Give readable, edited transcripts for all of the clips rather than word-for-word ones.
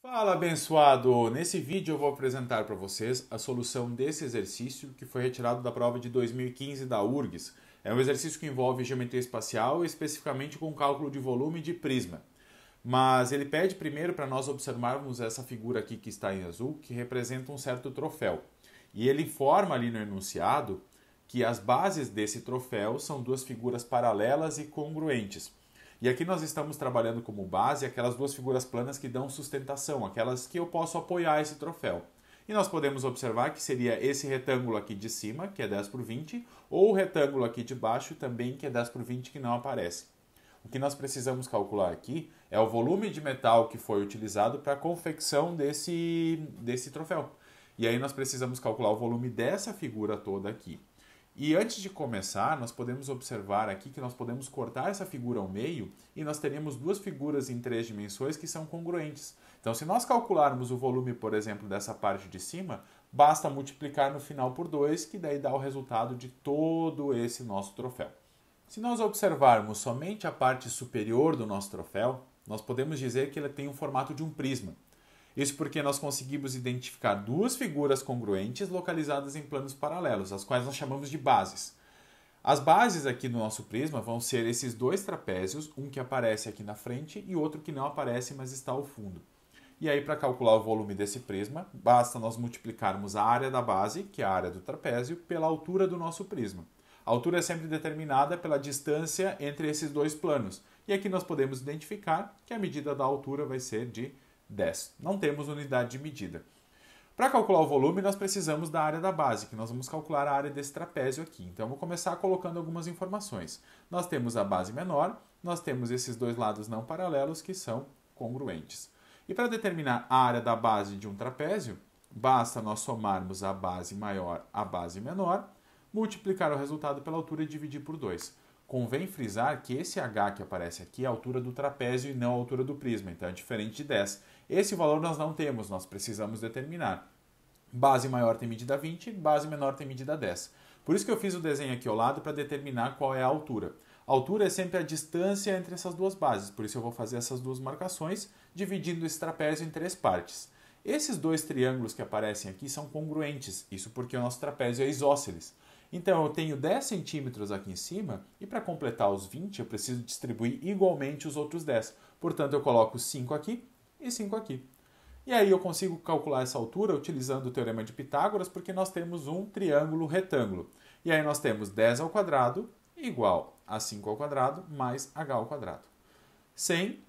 Fala, abençoado! Nesse vídeo eu vou apresentar para vocês a solução desse exercício que foi retirado da prova de 2015 da URGS. É um exercício que envolve geometria espacial, especificamente com cálculo de volume de prisma. Mas ele pede primeiro para nós observarmos essa figura aqui que está em azul, que representa um certo troféu. E ele informa ali no enunciado que as bases desse troféu são duas figuras paralelas e congruentes. E aqui nós estamos trabalhando como base aquelas duas figuras planas que dão sustentação, aquelas que eu posso apoiar esse troféu. E nós podemos observar que seria esse retângulo aqui de cima, que é 10 por 20, ou o retângulo aqui de baixo também, que é 10 por 20, que não aparece. O que nós precisamos calcular aqui é o volume de metal que foi utilizado para a confecção desse troféu. E aí nós precisamos calcular o volume dessa figura toda aqui. E antes de começar, nós podemos observar aqui que nós podemos cortar essa figura ao meio e nós teremos duas figuras em 3 dimensões que são congruentes. Então, se nós calcularmos o volume, por exemplo, dessa parte de cima, basta multiplicar no final por 2, que daí dá o resultado de todo esse nosso troféu. Se nós observarmos somente a parte superior do nosso troféu, nós podemos dizer que ele tem o formato de um prisma. Isso porque nós conseguimos identificar duas figuras congruentes localizadas em planos paralelos, as quais nós chamamos de bases. As bases aqui do nosso prisma vão ser esses dois trapézios, um que aparece aqui na frente e outro que não aparece, mas está ao fundo. E aí, para calcular o volume desse prisma, basta nós multiplicarmos a área da base, que é a área do trapézio, pela altura do nosso prisma. A altura é sempre determinada pela distância entre esses dois planos. E aqui nós podemos identificar que a medida da altura vai ser de 10. Não temos unidade de medida. Para calcular o volume, nós precisamos da área da base, que nós vamos calcular a área desse trapézio aqui. Então, eu vou começar colocando algumas informações. Nós temos a base menor, nós temos esses dois lados não paralelos que são congruentes. E para determinar a área da base de um trapézio, basta nós somarmos a base maior à base menor, multiplicar o resultado pela altura e dividir por 2. Convém frisar que esse h que aparece aqui é a altura do trapézio e não a altura do prisma, então é diferente de 10. Esse valor nós não temos, nós precisamos determinar. Base maior tem medida 20, base menor tem medida 10. Por isso que eu fiz o desenho aqui ao lado para determinar qual é a altura. A altura é sempre a distância entre essas duas bases, por isso eu vou fazer essas duas marcações, dividindo esse trapézio em 3 partes. Esses dois triângulos que aparecem aqui são congruentes, isso porque o nosso trapézio é isósceles. Então, eu tenho 10 centímetros aqui em cima e para completar os 20 eu preciso distribuir igualmente os outros 10. Portanto, eu coloco 5 aqui e 5 aqui. E aí eu consigo calcular essa altura utilizando o Teorema de Pitágoras porque nós temos um triângulo retângulo. E aí nós temos 10 ao quadrado igual a 5 ao quadrado mais h ao quadrado. 100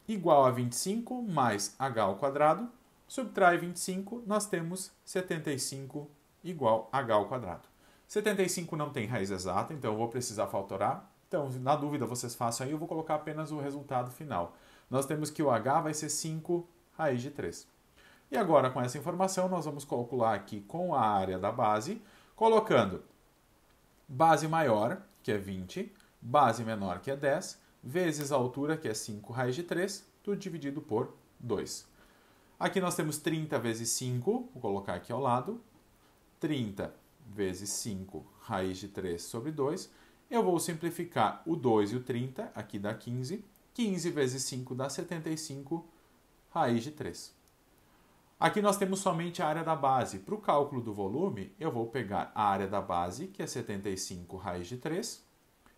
igual a 25 mais h ao quadrado. Subtrai 25, nós temos 75 igual a h ao quadrado. 75 não tem raiz exata, então eu vou precisar fatorar. Então, na dúvida, vocês façam aí, eu vou colocar apenas o resultado final. Nós temos que o h vai ser 5 raiz de 3. E agora, com essa informação, nós vamos calcular aqui com a área da base, colocando base maior, que é 20, base menor, que é 10, vezes a altura, que é 5 raiz de 3, tudo dividido por 2. Aqui nós temos 30 vezes 5, vou colocar aqui ao lado, 30 vezes 5 raiz de 3 sobre 2. Eu vou simplificar o 2 e o 30, aqui dá 15. 15 vezes 5 dá 75 raiz de 3. Aqui nós temos somente a área da base. Para o cálculo do volume, eu vou pegar a área da base, que é 75 raiz de 3,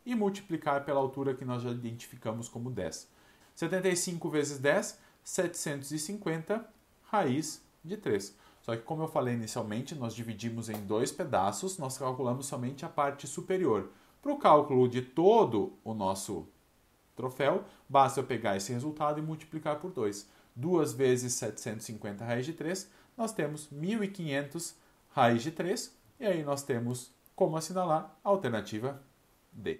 e multiplicar pela altura que nós já identificamos como 10. 75 vezes 10, 750 raiz de 3. Só que, como eu falei inicialmente, nós dividimos em 2 pedaços, nós calculamos somente a parte superior. Para o cálculo de todo o nosso troféu, basta eu pegar esse resultado e multiplicar por 2. 2 vezes 750 raiz de 3, nós temos 1.500 raiz de 3, e aí nós temos como assinalar a alternativa D.